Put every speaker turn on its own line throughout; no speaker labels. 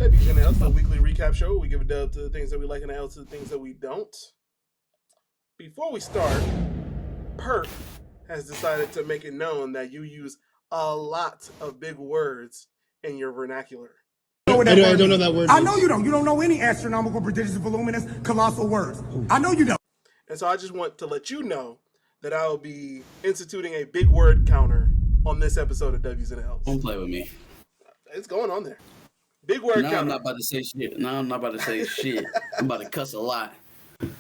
W's and L's, the weekly recap show. We give a dub to the things that we like and an L to the things that we don't. Before we start, Perk has decided to make it known that you use a lot of big words in your vernacular.
I don't know that word. I know you don't. You don't know any astronomical, prodigious, voluminous, colossal words. I know you don't.
And so I just want to let you know that I will be instituting a big word counter on this episode of W's and L's.
Don't play with me.
It's going on there. Big word counter.
I'm not about to say shit. I'm about to cuss a lot.
I'm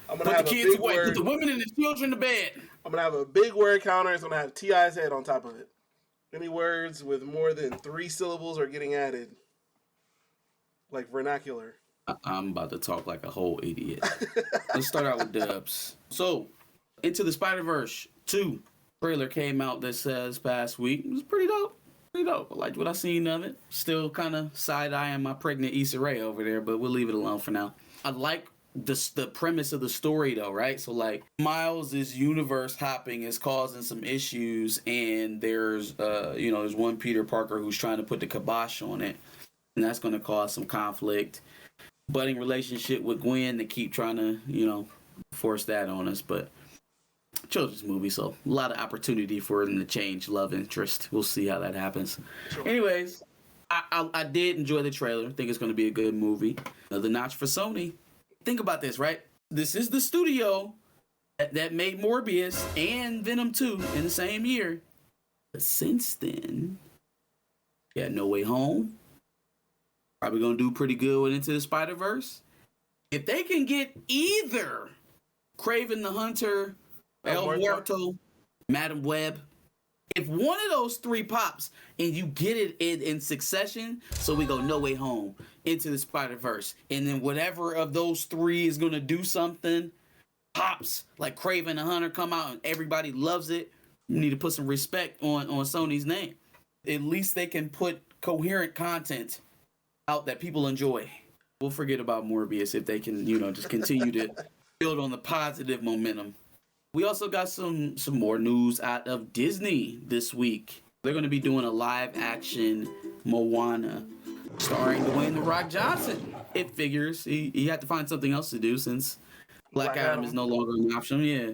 gonna
Put
have
the
a
kids
big
away.
word.
Put the women and the children to bed.
I'm gonna have a big word counter. It's gonna have T.I.'s head on top of it. Any words with more than 3 syllables are getting added, like vernacular.
I'm about to talk like a whole idiot. Let's start out with dubs. So, Into the Spider-Verse 2 trailer came out this past week. It was pretty dope. I liked what I seen of it. Still kind of side-eyeing my pregnant Issa Rae over there, but we'll leave it alone for now. I like the premise of the story, though, right? So, like, Miles' universe hopping is causing some issues, and there's one Peter Parker who's trying to put the kibosh on it, and that's going to cause some conflict. Budding relationship with Gwen, they keep trying to, force that on us, but children's movie, so a lot of opportunity for them to change love interest. We'll see how that happens. Sure. Anyways, I did enjoy the trailer. I think it's going to be a good movie. Another notch for Sony. Think about this, right? This is the studio that made Morbius and Venom 2 in the same year. But since then, yeah, No Way Home. Probably going to do pretty good with Into the Spider-Verse. If they can get either Kraven the Hunter, El Muerto, Madam Web, if one of those 3 pops and you get it in succession, so we go No Way Home, Into the Spider-Verse, and then whatever of those 3 is going to do something, pops, like Kraven the Hunter come out and everybody loves it, you need to put some respect on Sony's name. At least they can put coherent content out that people enjoy. We'll forget about Morbius if they can, just continue to build on the positive momentum. We also got some more news out of Disney this week. They're going to be doing a live-action Moana starring Dwayne "The Rock" Johnson. It figures he had to find something else to do since Black Adam is no longer an option. Yeah,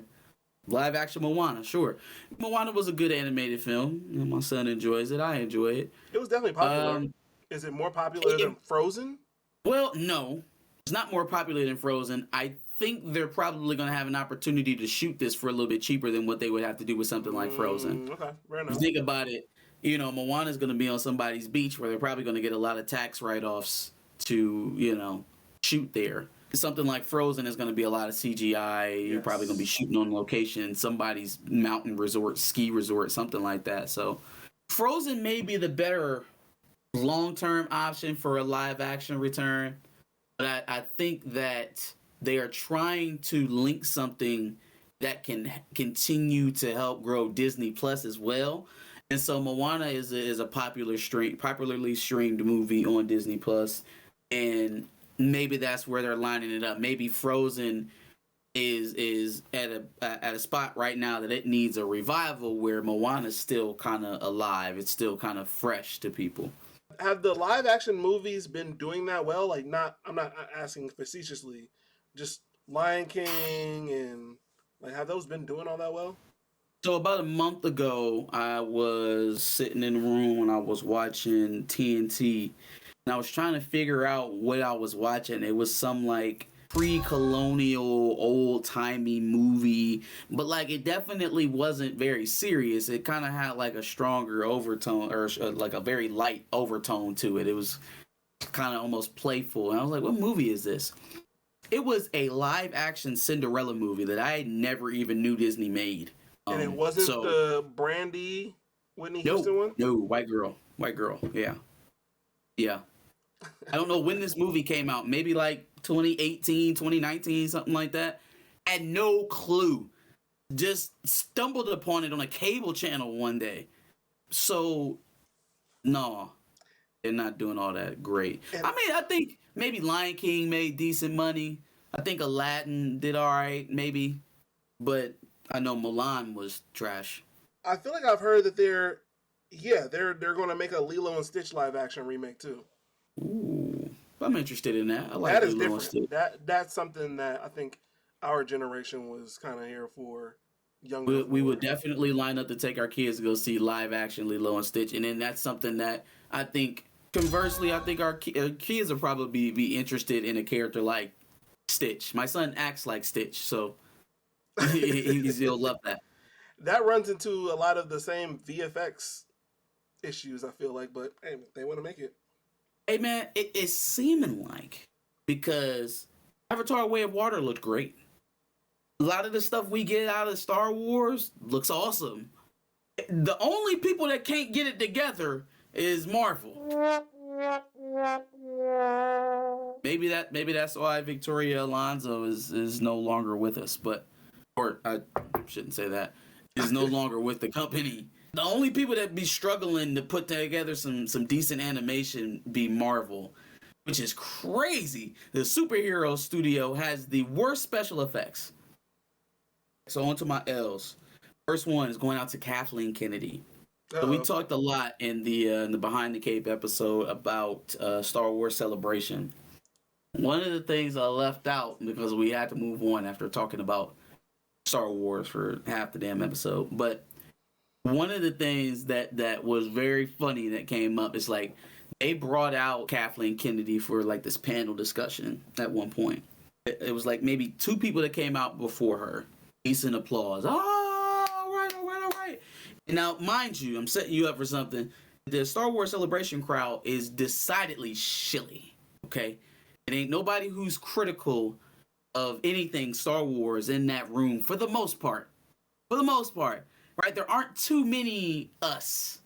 live-action Moana, sure. Moana was a good animated film. My son enjoys it. I enjoy it.
It was definitely popular. Is it more popular than Frozen?
Well, no. It's not more popular than Frozen. I think they're probably going to have an opportunity to shoot this for a little bit cheaper than what they would have to do with something like Frozen.
Okay, fair enough.
If you think about it, Moana's going to be on somebody's beach where they're probably going to get a lot of tax write-offs to, shoot there. Something like Frozen is going to be a lot of CGI. Yes. You're probably going to be shooting on location, somebody's mountain resort, ski resort, something like that. So Frozen may be the better long-term option for a live-action return, but I think that they are trying to link something that can continue to help grow Disney Plus as well. And so Moana is a popularly streamed movie on Disney Plus, and maybe that's where they're lining it up. Maybe Frozen is at a spot right now that it needs a revival, where Moana's still kind of alive. It's still kind of fresh to people.
Have the live action movies been doing that well? I'm not asking facetiously, just Lion King and have those been doing all that well?
So about a month ago, I was sitting in the room and I was watching TNT, and I was trying to figure out what I was watching. It was some pre-colonial, old-timey movie, but it definitely wasn't very serious. It kind of had a stronger overtone, or a very light overtone to it. It was kind of almost playful, and I was like, what movie is this? It was a live-action Cinderella movie that I never even knew Disney made.
And it wasn't the Brandy Whitney Houston one?
No, white girl, yeah. I don't know when this movie came out, maybe 2018, 2019, something like that. Had no clue. Just stumbled upon it on a cable channel one day. So, no, they're not doing all that great. I think maybe Lion King made decent money. I think Aladdin did all right, maybe. But I know Mulan was trash.
I feel like I've heard that they're going to make a Lilo and Stitch live action remake too.
Ooh. I'm interested in that. I like
That is
Lilo and Stitch.
different. That's something that I think our generation was kind of here for, younger
We
for.
would definitely line up to take our kids to go see live action Lilo and Stitch, and then that's something that I think. Conversely, I think our kids will probably be interested in a character like Stitch. My son acts like Stitch, so he'll love that.
That runs into a lot of the same VFX issues, I feel like, but hey, they want to make it.
Hey man, it is seeming like, because Avatar: Way of Water looked great. A lot of the stuff we get out of Star Wars looks awesome. The only people that can't get it together is Marvel. Maybe that's why Victoria Alonso is no longer with us, or I shouldn't say that, is no longer with the company. The only people that be struggling to put together some decent animation be Marvel, which is crazy. The superhero studio has the worst special effects. So on to my L's. First one is going out to Kathleen Kennedy. So we talked a lot in the Behind the Cape episode about Star Wars Celebration. One of the things I left out, because we had to move on after talking about Star Wars for half the damn episode, but one of the things that was very funny that came up is like they brought out Kathleen Kennedy for like this panel discussion at one point. It was like maybe two people that came out before her. Decent applause. Oh, all right. Now, mind you, I'm setting you up for something. The Star Wars Celebration crowd is decidedly shilly, okay? It ain't nobody who's critical of anything Star Wars in that room for the most part. For the most part, right? There aren't too many us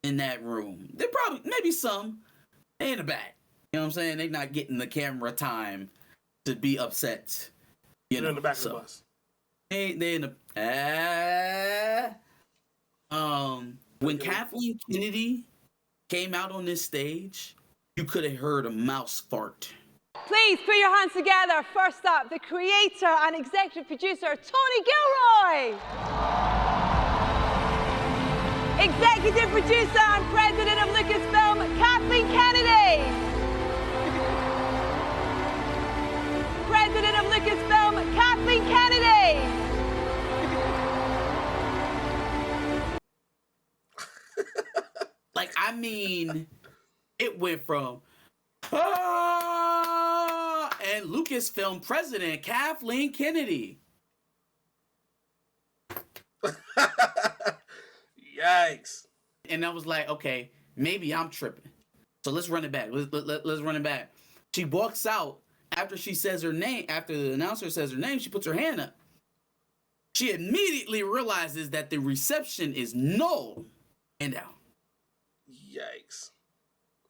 in that room. There probably, maybe some. They in the back. You know what I'm saying? They not getting the camera time to be upset.
They're in the back of the bus.
They in the when Kathleen Kennedy came out on this stage, you could have heard a mouse fart.
Please put your hands together. First up, the creator and executive producer, Tony Gilroy. Executive producer and president of Lucasfilm, Kathleen Kennedy. President of Lucasfilm, Kathleen Kennedy.
Like, I mean, it went from and Lucasfilm president Kathleen Kennedy.
Yikes.
And I was like, okay, maybe I'm tripping. So let's run it back. Let's run it back. She walks out after she says her name. After the announcer says her name, she puts her hand up. She immediately realizes that the reception is null. Hand out.
Yikes.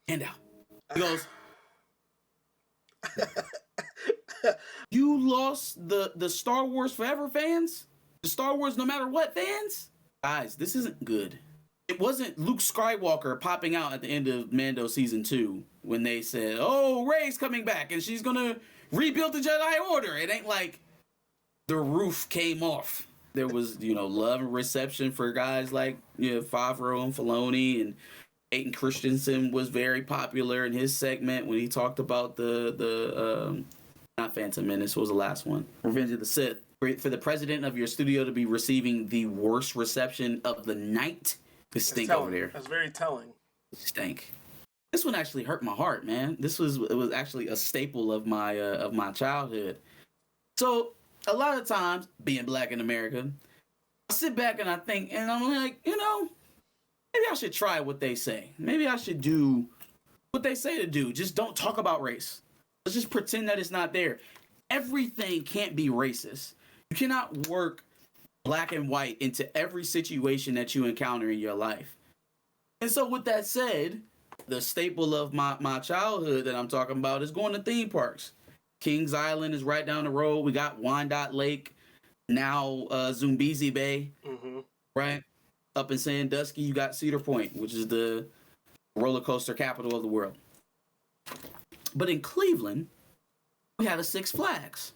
Hand out. He goes, you lost the Star Wars Forever fans? The Star Wars no matter what fans? Guys, this isn't good. It wasn't Luke Skywalker popping out at the end of Mando Season 2 when they said, oh, Rey's coming back and she's gonna rebuild the Jedi Order. It ain't like the roof came off. There was, love and reception for guys like Favreau and Filoni, and Aiden Christensen was very popular in his segment when he talked about the not Phantom Menace, what was the last one? Revenge of the Sith. For the president of your studio to be receiving the worst reception of the night, it stink over there.
That's very telling.
It stink. This one actually hurt my heart, man. It was actually a staple of my childhood. So a lot of times, being black in America, I sit back and I think, and I'm like, maybe I should try what they say. Maybe I should do what they say to do. Just don't talk about race. Let's just pretend that it's not there. Everything can't be racist. You cannot work black and white into every situation that you encounter in your life. And so with that said, the staple of my childhood that I'm talking about is going to theme parks. Kings Island is right down the road. We got Wyandotte Lake, now Zumbizi Bay, right? Up in Sandusky, you got Cedar Point, which is the roller coaster capital of the world. But in Cleveland, we had a Six Flags.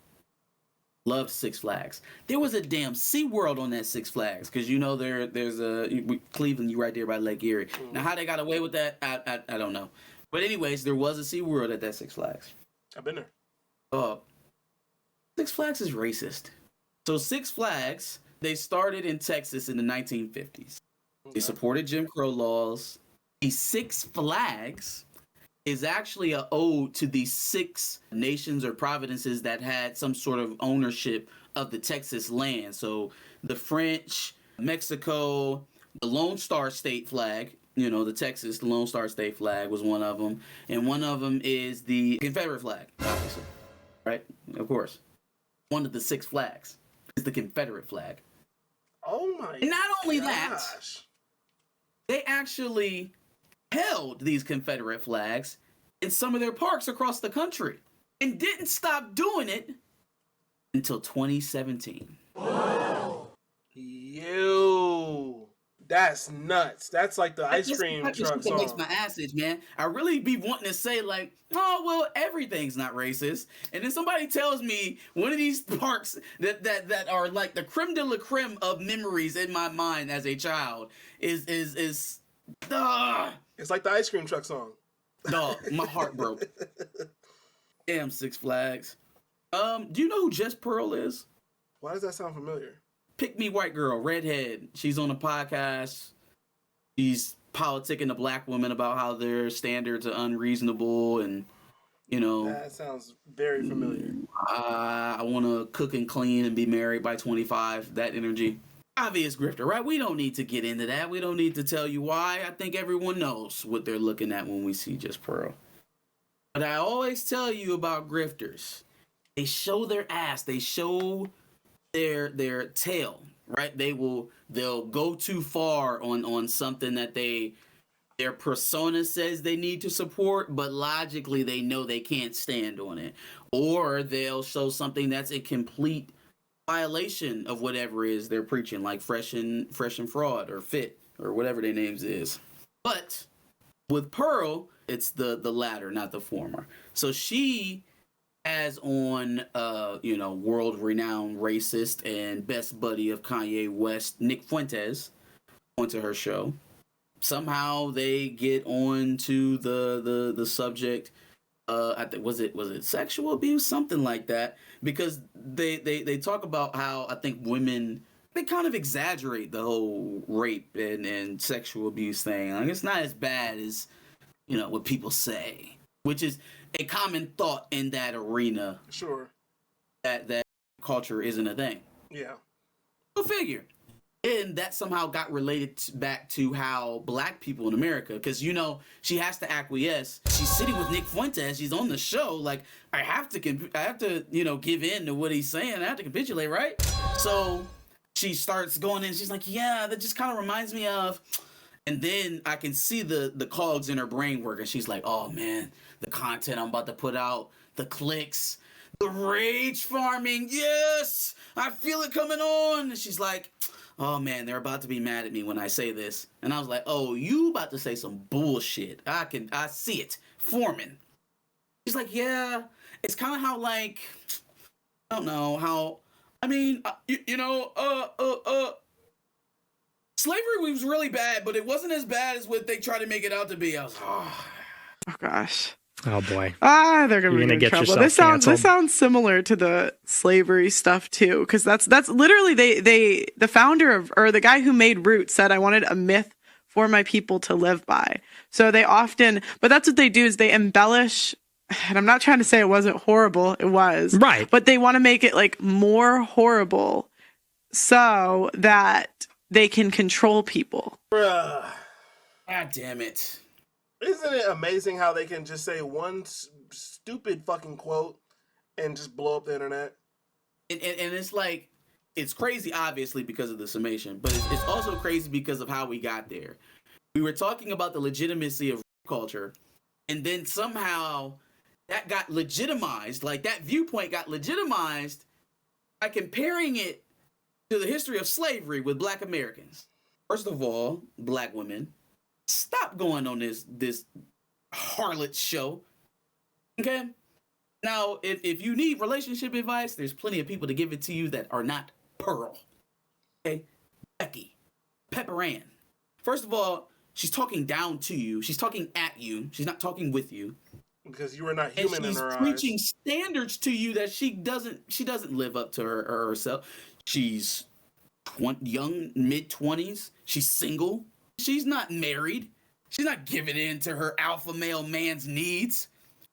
Loved Six Flags. There was a damn SeaWorld on that Six Flags, because there's a Cleveland, you right there by Lake Erie. Now how they got away with that, I don't know. But anyways, there was a SeaWorld at that Six Flags.
I've been there.
Six Flags is racist. So Six Flags, they started in Texas in the 1950s. They supported Jim Crow laws. The Six Flags is actually an ode to the 6 nations or provinces that had some sort of ownership of the Texas land. So the French, Mexico, the Lone Star State flag, the Texas, the Lone Star State flag was one of them. And one of them is the Confederate flag, obviously. Right? Of course. One of the 6 flags is the Confederate flag.
Oh my
And not only
gosh.
that, they actually held these Confederate flags in some of their parks across the country and didn't stop doing it until 2017.
Yo, that's nuts. That's like the ice cream truck song.
Makes my ass itch, man. I really be wanting to say like, oh well, everything's not racist, and then somebody tells me one of these parks that are like the creme de la creme of memories in my mind as a child is it's
like the ice cream truck song.
Dog, my heart broke. Damn, Six Flags. Do you know who Jess Pearl is?
Why does that sound familiar?
Pick Me White Girl, redhead. She's on a podcast. She's politicking to black women about how their standards are unreasonable, and
that sounds very familiar.
I want to cook and clean and be married by 25. That energy. Obvious grifter, right? We don't need to get into that. We don't need to tell you why. I think everyone knows what they're looking at when we see Just Pearl. But I always tell you about grifters. They show their ass. They show their tail, right? They'll go too far on something that their persona says they need to support, but logically they know they can't stand on it. Or they'll show something that's a complete violation of whatever it is they're preaching, like fresh and fraud or fit or whatever their names is. But with Pearl, it's the latter, not the former. So she has on world-renowned racist and best buddy of Kanye West, Nick Fuentes, onto her show. Somehow they get on to the subject. I think was it sexual abuse, something like that, because they talk about how I think women, they kind of exaggerate the whole rape and sexual abuse thing. Like, it's not as bad as what people say, which is a common thought in that arena.
Sure.
That culture isn't a thing.
Yeah.
Go figure. And that somehow got related back to how black people in America, because she has to acquiesce. She's sitting with Nick Fuentes. She's on the show. Like, I have to give in to what he's saying. I have to capitulate, right? So she starts going in. She's like, yeah, that just kind of reminds me of. And then I can see the cogs in her brain working. She's like, oh man, the content I'm about to put out, the clicks, the rage farming. Yes, I feel it coming on. And she's like, oh man, they're about to be mad at me when I say this. And I was like, oh, you about to say some bullshit. I see it forming. She's like, yeah, it's kind of how, like, I don't know how, I mean, slavery was really bad, but it wasn't as bad as what they try to make it out to be. I was like,
oh gosh.
Oh boy.
They're gonna get trouble. This sounds similar to the slavery stuff too, because that's literally the founder of, or the guy who made Roots said, I wanted a myth for my people to live by. So they often, but that's what they do, is they embellish. And I'm not trying to say it wasn't horrible. It was.
Right.
But they want to make it like more horrible so that they can control people.
Bruh.
God damn it.
Isn't it amazing how they can just say one stupid fucking quote and just blow up the internet?
And it's like, it's crazy, obviously, because of the summation, but it's also crazy because of how we got there. We were talking about the legitimacy of culture, and then somehow that got legitimized, like that viewpoint got legitimized by comparing it to the history of slavery with black Americans. First of all, black women, stop going on this harlot show. Okay? Now, if you need relationship advice, there's plenty of people to give it to you that are not Pearl. Okay? Becky, Pepper Ann. First of all, She's talking down to you. She's talking at you. She's not talking with you.
Because you are not human in her eyes.
She's preaching standards to you that she doesn't live up to herself. She's young, mid-20s. She's single. She's not married. She's not giving in to her alpha male man's needs.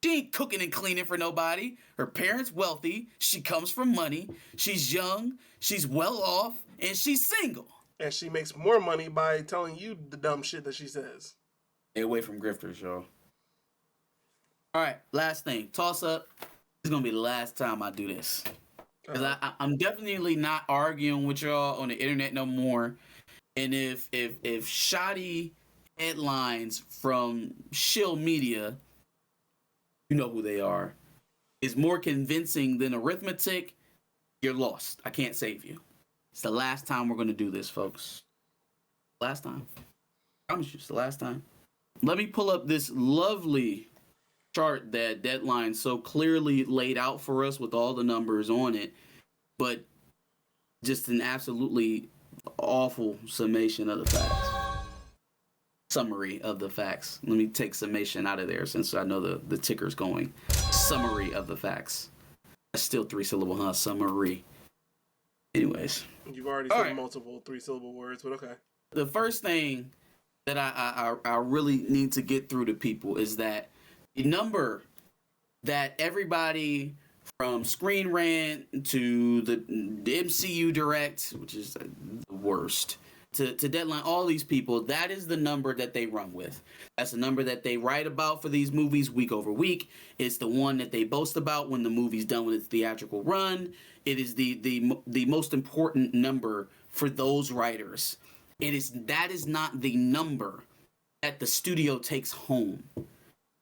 She ain't cooking and cleaning for nobody. Her parents wealthy. She comes from money. She's young. She's well off. And she's single. And
she makes more money by telling you the dumb shit that she says.
Stay away from grifters, y'all. All right, last thing. Toss up. This is going to be the last time I do this. Because I'm definitely not arguing with y'all on the internet no more. And if shoddy headlines from shill media, you know who they are, is more convincing than arithmetic, you're lost. I can't save you. It's the last time we're going to do this, folks. Last time. I promise you, it's the last time. Let me pull up this lovely chart that Deadline so clearly laid out for us with all the numbers on it, but just an absolutely awful summation of the facts. Summary of the facts. Let me take summation out of there since I know the ticker's going. Summary of the facts. That's still 3-syllable, huh? Summary. Anyways.
You've already said multiple 3-syllable words, but okay.
The first thing that I really need to get through to people is that the number that everybody from Screen Rant to the MCU Direct, which is the worst, to Deadline, all these people, that is the number that they run with. That's the number that they write about for these movies week over week. It's the one that they boast about when the movie's done with its theatrical run. It is the most important number for those writers. That is not the number that the studio takes home.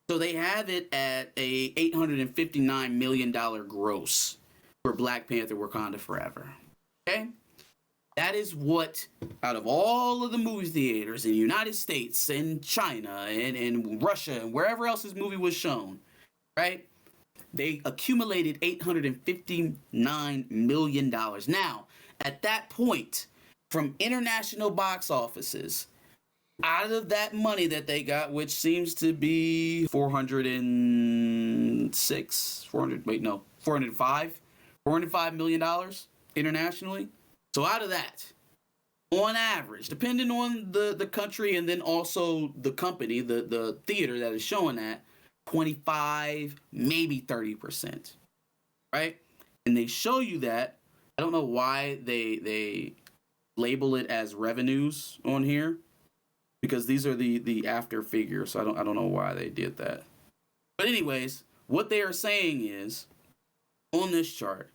So they have it at a $859 million gross for Black Panther Wakanda Forever. Okay? That is what, out of all of the movie theaters in the United States and China and Russia and wherever else this movie was shown, right? They accumulated $859 million. Now, at that point, from international box offices, out of that money that they got, which seems to be $405 million internationally. So out of that, on average, depending on the country and then also the company, the theater that is showing that, 25, maybe 30%, right? And they show you that. I don't know why they label it as revenues on here, because these are the after figures. So I don't know why they did that. But anyways, what they are saying is, on this chart,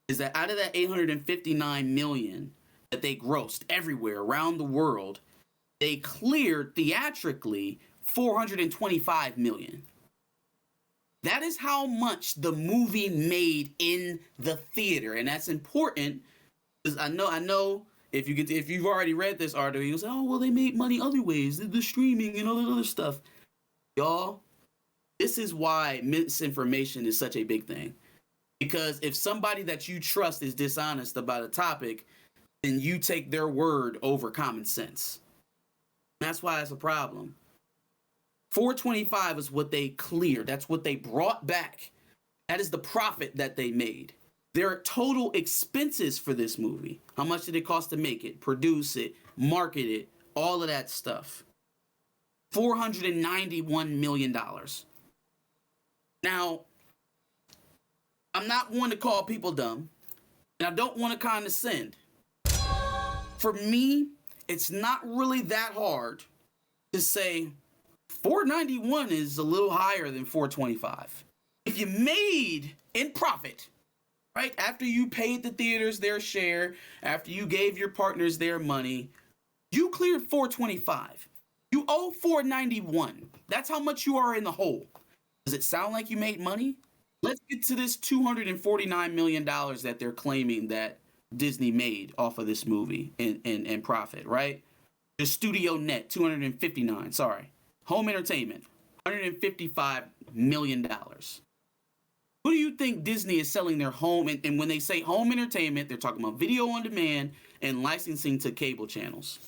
is that out of that $859 million that they grossed everywhere around the world, they cleared theatrically $425 million. That is how much the movie made in the theater, and that's important because I know if you've already read this article, you'll say, "Oh, well, they made money other ways, the streaming and all that other stuff." Y'all, this is why misinformation is such a big thing. Because if somebody that you trust is dishonest about a topic, then you take their word over common sense. That's why it's a problem. 425 is what they cleared. That's what they brought back. That is the profit that they made. Their total expenses for this movie. How much did it cost to make it, produce it, market it, all of that stuff? $491 million. Now, I'm not one to call people dumb, and I don't want to condescend. For me, it's not really that hard to say 491 is a little higher than 425. If you made in profit, right, after you paid the theaters their share, after you gave your partners their money, you cleared 425. You owe 491. That's how much you are in the hole. Does it sound like you made money? Let's get to this $249 million that they're claiming that Disney made off of this movie in profit, right? The studio net, 259, sorry. Home entertainment, $155 million. Who do you think Disney is selling their home? And when they say home entertainment, they're talking about video on demand and licensing to cable channels.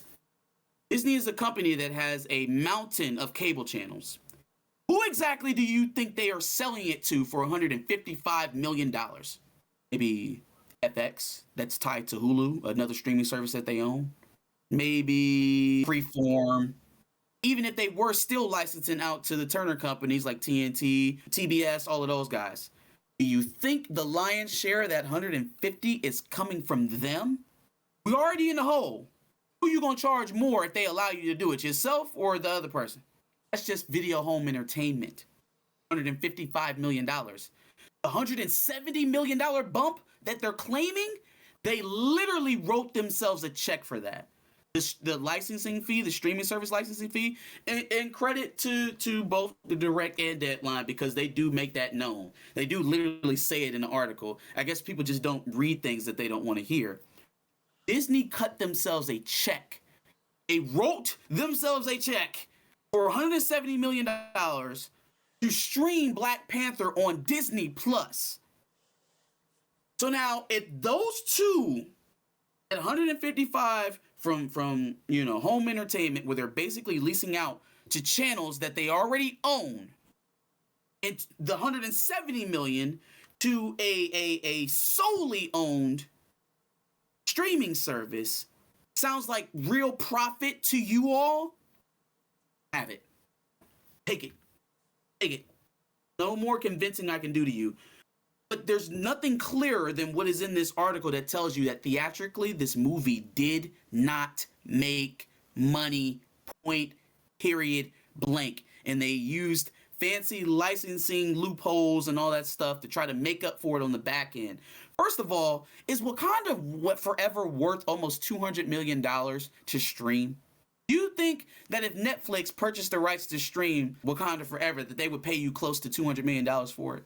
Disney is a company that has a mountain of cable channels. Who exactly do you think they are selling it to for $155 million? Maybe FX, that's tied to Hulu, another streaming service that they own. Maybe Freeform. Even if they were still licensing out to the Turner companies like TNT, TBS, all of those guys. Do you think the lion's share of that 150 is coming from them? We're already in the hole. Who are you going to charge more if they allow you to do it, yourself or the other person? That's just video home entertainment. $155 million. The $170 million bump that they're claiming, they literally wrote themselves a check for that. The licensing fee, the streaming service licensing fee, and credit to both the Direct and Deadline, because they do make that known. They do literally say it in the article. I guess people just don't read things that they don't want to hear. Disney cut themselves a check. They wrote themselves a check for $170 million to stream Black Panther on Disney Plus. So now, if those two, at 155 from home entertainment, where they're basically leasing out to channels that they already own, and the 170 million to a solely owned streaming service sounds like real profit to you all, have it. Take it. No more convincing I can do to you. But there's nothing clearer than what is in this article that tells you that theatrically, this movie did not make money, point, period, blank. And they used fancy licensing loopholes and all that stuff to try to make up for it on the back end. First of all, is Wakanda Forever worth almost $200 million to stream? Do you think that if Netflix purchased the rights to stream Wakanda Forever, that they would pay you close to $200 million for it?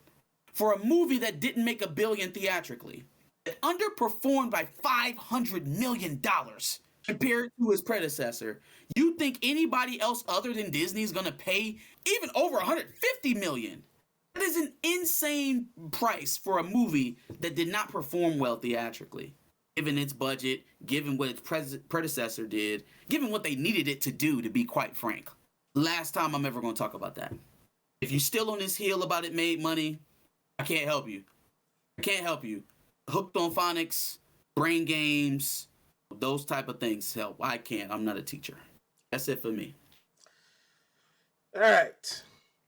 For a movie that didn't make $1 billion theatrically, that underperformed by $500 million compared to his predecessor, you think anybody else other than Disney is going to pay even over $150 million? That is an insane price for a movie that did not perform well theatrically, given its budget, given what its predecessor did, given what they needed it to do, to be quite frank. Last time I'm ever going to talk about that. If you're still on this heel about it made money, I can't help you. Hooked on phonics, brain games, those type of things help. I can't. I'm not a teacher. That's it for me.
All right.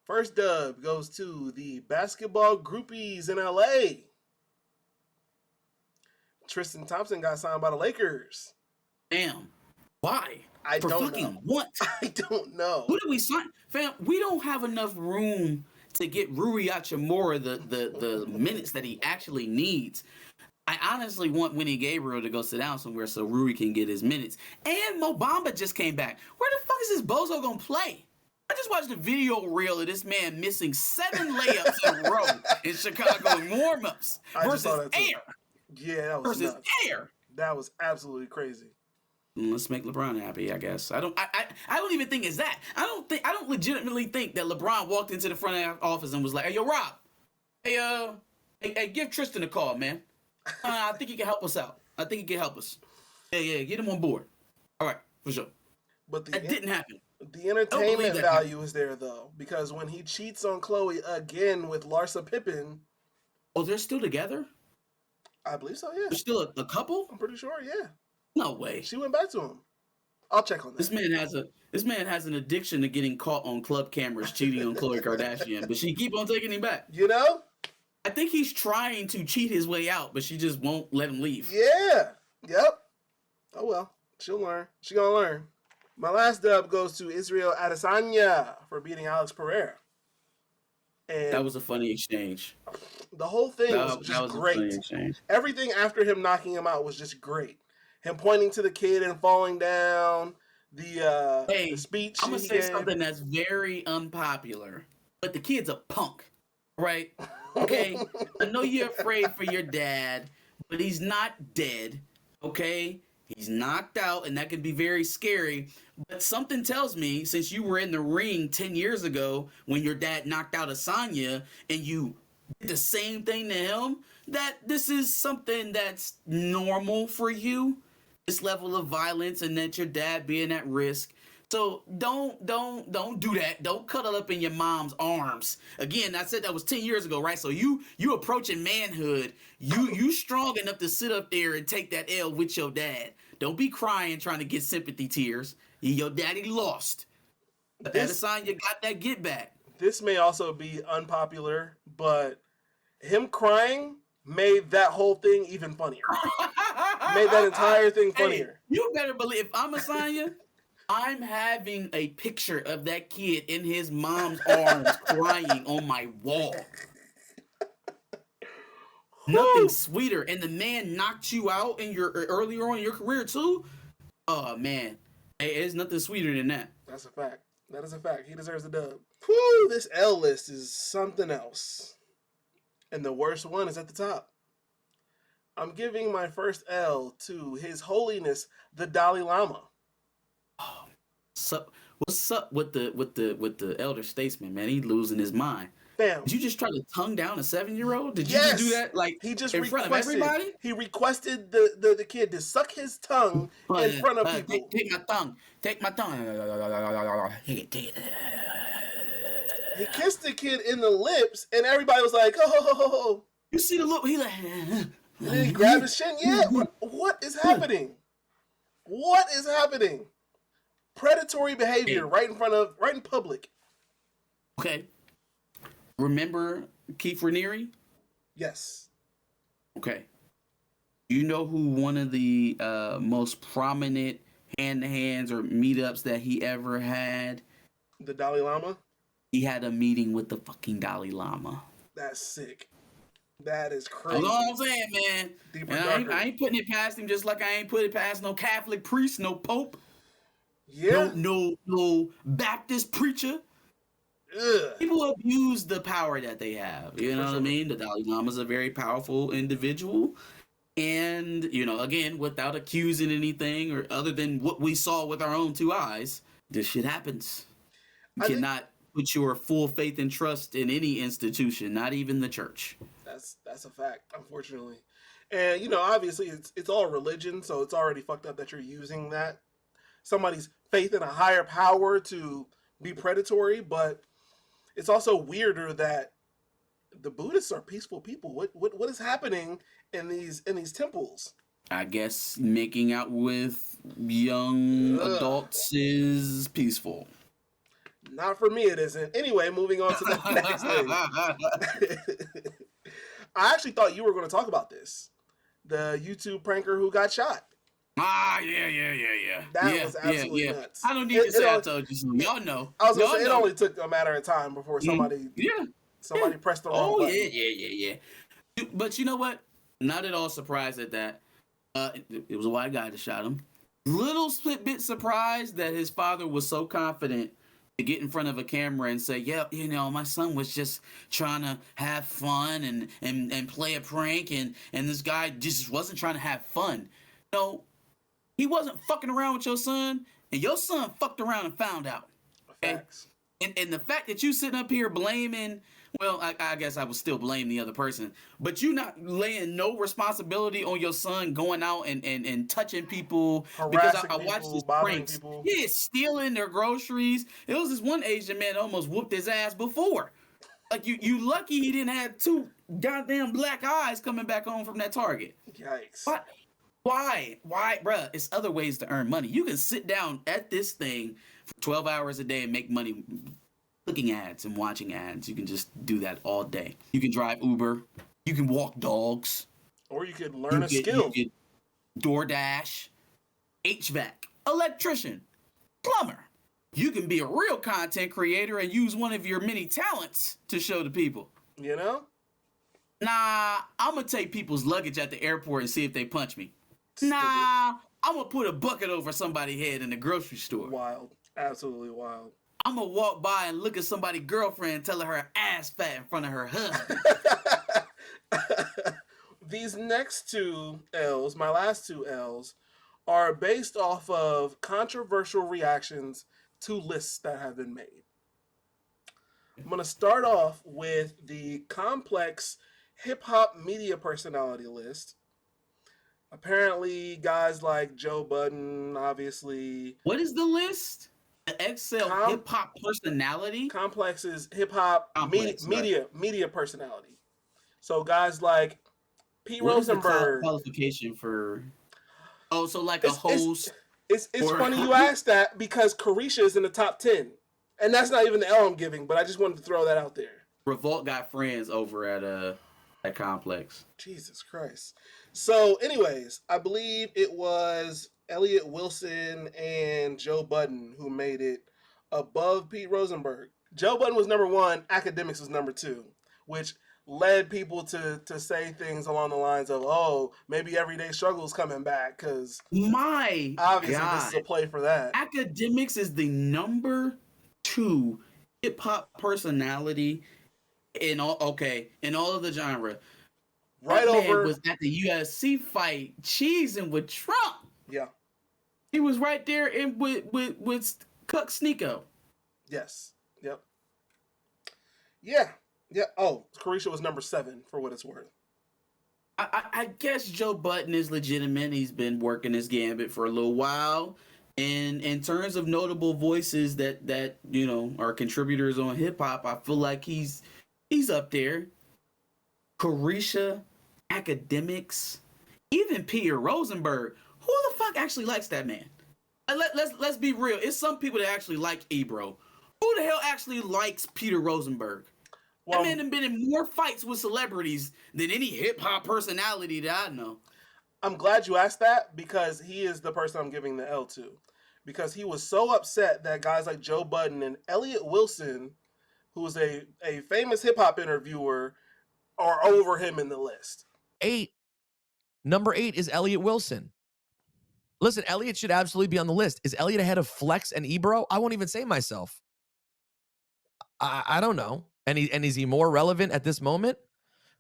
First dub goes to the basketball groupies in LA. Tristan Thompson got signed by the Lakers.
Damn. Why?
I don't know.
What?
I don't know.
Who did we sign? Fam, we don't have enough room to get Rui Hachimura the minutes that he actually needs. I honestly want Winnie Gabriel to go sit down somewhere so Rui can get his minutes. And Mo Bamba just came back. Where the fuck is this bozo gonna play? I just watched a video reel of this man missing 7 layups in a row in Chicago in warm-ups versus Air.
Yeah, that was
versus
nuts.
Air.
That was absolutely crazy.
Let's make LeBron happy, I guess. I don't even think it's that. I don't legitimately think that LeBron walked into the front office and was like, "Hey, yo, Rob, hey, give Tristan a call, man. I think he can help us out. I think he can help us. Yeah, get him on board. All right, for sure."
But
that didn't happen.
The entertainment value is there, though, because when he cheats on Chloe again with Larsa Pippen.
Oh, they're still together?
I believe so, yeah.
They're still a couple?
I'm pretty sure, yeah.
No way.
She went back to him. I'll check on that.
This man has an addiction to getting caught on club cameras cheating on Khloe Kardashian, but she keep on taking him back.
You know?
I think he's trying to cheat his way out, but she just won't let him leave.
Yeah. Yep. Oh well. She'll learn. She gonna learn. My last dub goes to Israel Adesanya for beating Alex Pereira. And
that was a funny exchange.
The whole thing was just great. Everything after him knocking him out was just great. Him pointing to the kid and falling down. The speech.
I'm gonna say something that's very unpopular, but the kid's a punk, right? Okay, I know you're afraid for your dad, but he's not dead. Okay, he's knocked out, and that can be very scary. But something tells me, since you were in the ring 10 years ago when your dad knocked out Adesanya, and you did the same thing to him, that this is something that's normal for you. this level of violence and that your dad being at risk. So don't do that. Don't cuddle up in your mom's arms. Again, I said that was 10 years ago, right? So you approaching manhood. You strong enough to sit up there and take that L with your dad. Don't be crying trying to get sympathy tears. Your daddy lost. Adesanya got that get back.
This may also be unpopular, but him crying made that whole thing even funnier. Made that entire thing funnier.
Hey, you better believe if I'm Adesanya, I'm having a picture of that kid in his mom's arms crying on my wall. Nothing sweeter. And the man knocked you out in your earlier on in your career too. Oh man, hey, there's nothing sweeter than that.
That's a fact. That is a fact. He deserves the dub. Whew, this L list is something else. And the worst one is at the top. I'm giving my first L to His Holiness, the Dalai Lama.
What's up with the elder statesman, man? He's losing his mind.
Fam.
Did you just try to tongue down a 7-year-old? Did you
Yes.
just do that like
he just
in front of everybody?
He requested the kid to suck his tongue in front of people.
Take my tongue. Take my tongue. Take it.
He kissed the kid in the lips, and everybody was like, "Oh!"
You see the look? He like.
And then he grabbed his chin. Yeah. What is happening? What is happening? Predatory behavior right in public.
Okay. Remember Keith Raniere?
Yes.
Okay. You know who one of the most prominent hand-to-hands or meetups that he ever had?
The Dalai Lama?
He had a meeting with the fucking Dalai Lama.
That's sick. That is crazy.
You know what I'm saying, man? And I ain't putting it past him, just like I ain't putting it past no Catholic priest, no Pope.
Yeah.
No Baptist preacher.
Ugh.
People abuse the power that they have. You know what I mean? The Dalai Lama is a very powerful individual. And, again, without accusing anything or other than what we saw with our own 2 eyes, this shit happens. You cannot put your full faith and trust in any institution, not even the church.
That's a fact, unfortunately. And, obviously it's all religion, so it's already fucked up that you're using that. Somebody's faith in a higher power to be predatory, but it's also weirder that the Buddhists are peaceful people. What is happening in these temples?
I guess making out with young adults is peaceful.
Not for me, it isn't. Anyway, moving on to the next thing. I actually thought you were going to talk about this. The YouTube pranker who got shot.
Yeah.
That was absolutely nuts.
I don't need to say I told you so. Y'all know.
I was going to say, it only took a matter of time before somebody pressed the wrong button.
Yeah. But you know what? Not at all surprised at that. It was a white guy that shot him. Little bit surprised that his father was so confident to get in front of a camera and say, yeah, my son was just trying to have fun and play a prank, and this guy just wasn't trying to have fun. No, he wasn't fucking around with your son, and your son fucked around and found out. Okay?
Facts.
And the fact that you sitting up here blaming, well, I guess I would still blame the other person, but you not laying no responsibility on your son going out and touching people. Because I watched this pranks. Yeah, stealing their groceries. It was this one Asian man that almost whooped his ass before. Like, you lucky he didn't have 2 goddamn black eyes coming back home from that Target.
Yikes.
What? Why, bruh? It's other ways to earn money. You can sit down at this thing for 12 hours a day and make money clicking ads and watching ads. You can just do that all day. You can drive Uber. You can walk dogs.
Or you could learn a skill.
You could DoorDash, HVAC, electrician, plumber. You can be a real content creator and use one of your many talents to show the people. Nah, I'm going to take people's luggage at the airport and see if they punch me. Nah, I'm going to put a bucket over somebody's head in the grocery store.
Wild. Absolutely wild.
I'm going to walk by and look at somebody's girlfriend telling her ass fat in front of her husband.
These next 2 L's, my last 2 L's, are based off of controversial reactions to lists that have been made. I'm going to start off with the complex hip-hop media personality list. Apparently, guys like Joe Budden, obviously.
What is the list? The Excel hip hop personality.
Complex is hip hop media personality. So guys like Pete Rosenberg.
Qualification for? Oh, so like a host.
It's funny you asked that because Carisha is in the top 10. And that's not even the L I'm giving, but I just wanted to throw that out there.
Revolt got friends over at Complex.
Jesus Christ. So, anyways, I believe it was Elliott Wilson and Joe Budden who made it above Pete Rosenberg. Joe Budden was number 1, Academics was number 2, which led people to say things along the lines of, oh, maybe Everyday Struggle's coming back, because obviously this is a play for that.
Academics is the number 2 hip-hop personality in all of the genre.
Right
that
over
man was at the UFC fight cheesing with Trump.
Yeah.
He was right there with Cuck Sneeko.
Yes. Yep. Yeah. Yeah. Oh, Carisha was number 7 for what it's worth.
I guess Joe Budden is legitimate. He's been working his gambit for a little while. And in terms of notable voices that you know are contributors on hip hop, I feel like he's up there. Carisha, Academics, even Peter Rosenberg. Who the fuck actually likes that man? Let's be real. It's some people that actually like Ebro. Who the hell actually likes Peter Rosenberg? Well, that man has been in more fights with celebrities than any hip-hop personality that I know.
I'm glad you asked that because he is the person I'm giving the L to. Because he was so upset that guys like Joe Budden and Elliott Wilson, who is a famous hip-hop interviewer, are over him in the list.
Number 8 is Elliott Wilson. Listen, Elliott should absolutely be on the list. Is Elliott ahead of Flex and Ebro? I won't even say myself. I don't know. And is he more relevant at this moment?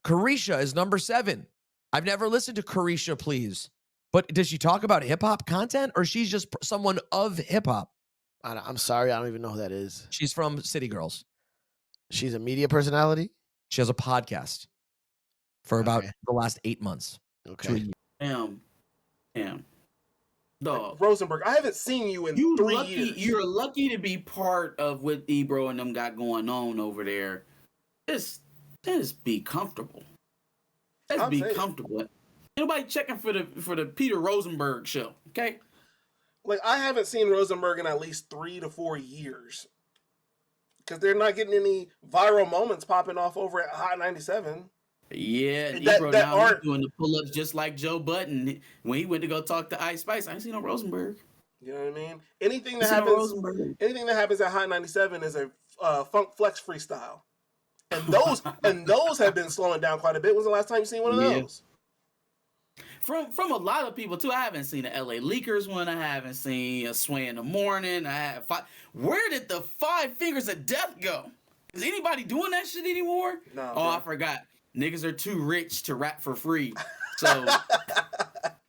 Carisha is number 7. I've never listened to Carisha, please. But does she talk about hip-hop content or she's just someone of hip-hop?
I'm sorry. I don't even know who that is.
She's from City Girls.
She's a media personality?
She has a podcast for about the last 8 months.
Okay.
Damn. Dog.
Rosenberg, I haven't seen you in 3 years.
You're lucky to be part of what Ebro and them got going on over there. Just be comfortable. Let's be comfortable. Nobody checking for the Peter Rosenberg show, okay?
Like, I haven't seen Rosenberg in at least 3 to 4 years. Because they're not getting any viral moments popping off over at Hot 97.
Yeah, Ebro now aren't doing the pull-ups just like Joe Budden when he went to go talk to Ice Spice. I ain't seen no Rosenberg.
You know what I mean? Anything that happens at Hot 97 is a Funk Flex freestyle, and those have been slowing down quite a bit. When was the last time you seen one of those?
From a lot of people too. I haven't seen the LA Leakers one. I haven't seen a Sway in the Morning. Where did the 5 Fingers of Death go? Is anybody doing that shit anymore?
No.
I forgot. Niggas are too rich to rap for free. So,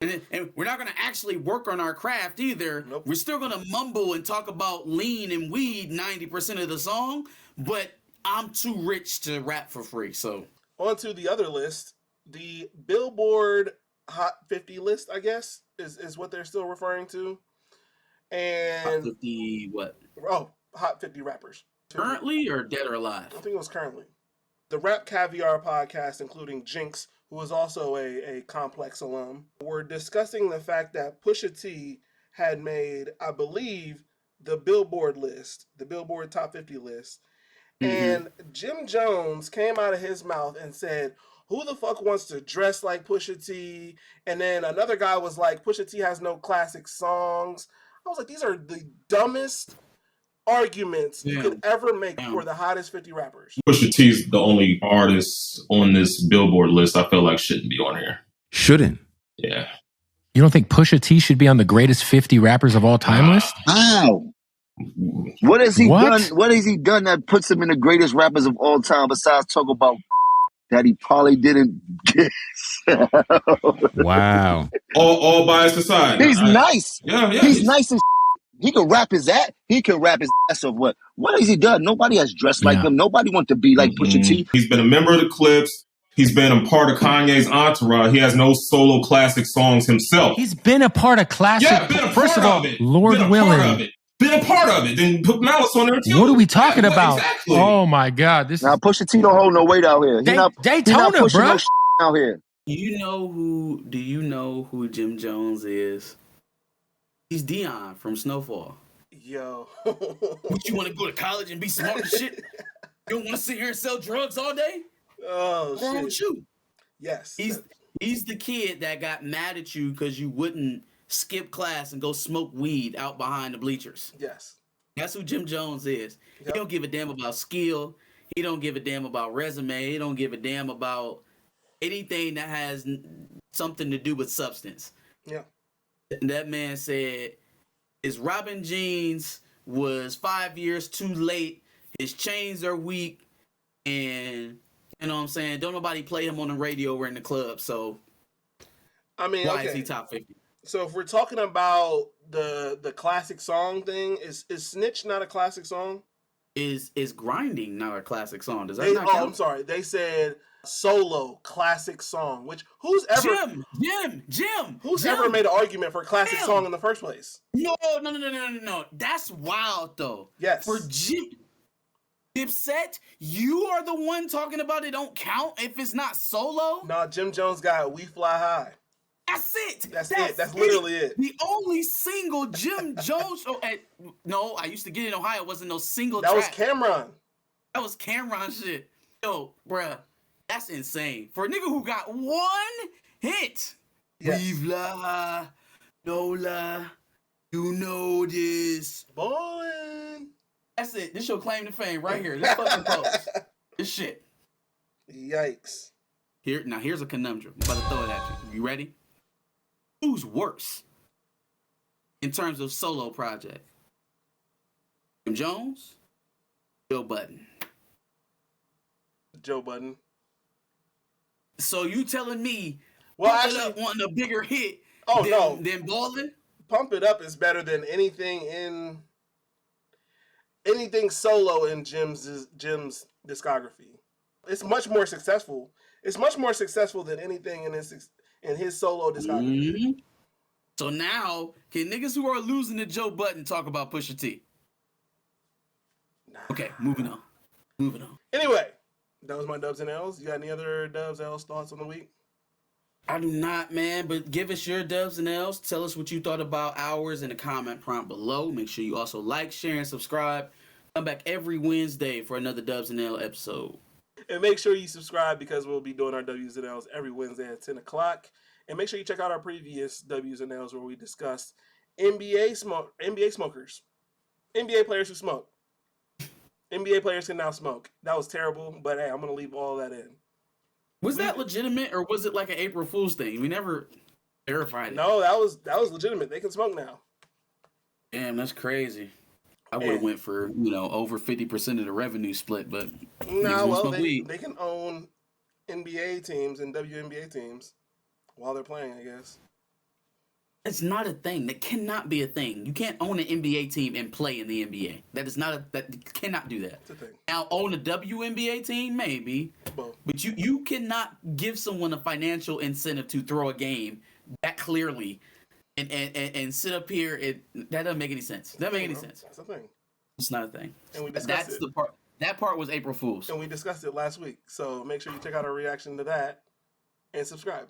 and we're not going to actually work on our craft either.
Nope.
We're still going to mumble and talk about lean and weed 90% of the song, but I'm too rich to rap for free. So,
on to the other list. The Billboard Hot 50 list, I guess, is what they're still referring to. And
Hot 50 what?
Oh, Hot 50 rappers.
Currently or dead or alive?
I think it was currently. The Rap Caviar podcast, including Jinx, who is also a Complex alum, were discussing the fact that Pusha T had made, I believe, the Billboard list, the Billboard Top 50 list. Mm-hmm. And Jim Jones came out of his mouth and said, who the fuck wants to dress like Pusha T? And then another guy was like, Pusha T has no classic songs. I was like, these are the dumbest arguments you could ever make for the hottest 50 rappers.
Pusha T's the only artist on this Billboard list I feel like shouldn't be on here.
Shouldn't?
Yeah.
You don't think Pusha T should be on the greatest 50 rappers of all time list?
Wow. What has he done? What has he done that puts him in the greatest rappers of all time besides talk about that he probably didn't get?
Wow.
All biased aside.
He's nice.
Yeah.
He's nice as he can rap his ass. He can rap his ass off. What has he done? Nobody has dressed like him. Nobody wants to be like Pusha T.
He's been a member of the Clips. He's been a part of Kanye's entourage. He has no solo classic songs himself.
He's been a part of classic.
Yeah, been a
First
part
of all,
of it.
Lord
been a
willing.
Part of it. Been a part of it. Then put Malice on there too.
What are we talking about?
Exactly.
Oh my God! This
Now
is
Pusha T don't hold no weight out here. He not pushing
bro.
no out here.
Do you know who Jim Jones is? He's Dion from Snowfall.
Yo.
What, you want to go to college and be smart and shit? You don't want to sit here and sell drugs all day?
Oh,
What's wrong with you?
Yes.
He's the kid that got mad at you because you wouldn't skip class and go smoke weed out behind the bleachers.
Yes.
That's who Jim Jones is.
Yep.
He don't give a damn about skill. He don't give a damn about resume. He don't give a damn about anything that has something to do with substance.
Yeah.
That man said his Robin jeans was 5 years too late. His chains are weak, and you know what I'm saying? Don't nobody play him on the radio or in the club. So,
I mean,
why is he top 50?
So if we're talking about the classic song thing, is Snitch not a classic song?
Is Grinding not a classic song? Does that not count?
I'm sorry. They said solo classic song, which who's ever
Jim
who's ever made an argument for a classic song in the first place?
No. That's wild though.
Yes.
For Dipset, you are the one talking about it don't count if it's not solo?
No, Jim Jones got We Fly High.
That's it.
That's it. That's literally it.
The only single Jim Jones. No, I used to get in Ohio. It wasn't no single
That
track.
was Cameron.
That was Cameron shit. Yo, bruh, that's insane. For a nigga who got one hit.
Yes.
We fly, no lie, you know this.
Ballin'.
That's it. This your claim to fame right here. This fucking post. This shit.
Yikes.
Here's a conundrum. I'm about to throw it at you. You ready? Who's worse in terms of solo project? Jim Jones? Joe Budden?
Joe Budden.
So you telling me
Well,
Pump It Up wanting a bigger hit than Ballin'?
Pump It Up is better than anything solo in Jim's discography. It's much more successful. It's much more successful than anything in his solo discography.
Mm-hmm. So now, can niggas who are losing to Joe Budden talk about Pusha T?
Nah.
Okay, moving on.
Anyway, that was my dubs and L's. You got any other dubs, L's thoughts on the week?
I do not, man, but give us your dubs and L's. Tell us what you thought about ours in the comment prompt below. Make sure you also like, share, and subscribe. Come back every Wednesday for another Dubs and L episode.
And make sure you subscribe because we'll be doing our W's and L's every Wednesday at 10 o'clock. And make sure you check out our previous W's and L's where we discussed NBA smokers, NBA players who smoke. NBA players can now smoke. That was terrible, but hey, I'm going to leave all that in.
Was that legitimate or was it like an April Fool's thing? We never verified it.
No, that was legitimate. They can smoke now.
Damn, that's crazy. I would have went for, over 50% of the revenue split, but
they can own NBA teams and WNBA teams while they're playing, I guess.
It's not a thing. That cannot be a thing. You can't own an NBA team and play in the NBA. That cannot do that.
It's a thing.
Now, own a WNBA team, maybe.
Both.
But you cannot give someone a financial incentive to throw a game that clearly and sit up here. That doesn't make any sense. That doesn't make any sense.
That's a thing.
It's not a thing.
And we discussed it.
The part. That part was April Fool's.
And we discussed it last week. So make sure you check out our reaction to that and subscribe.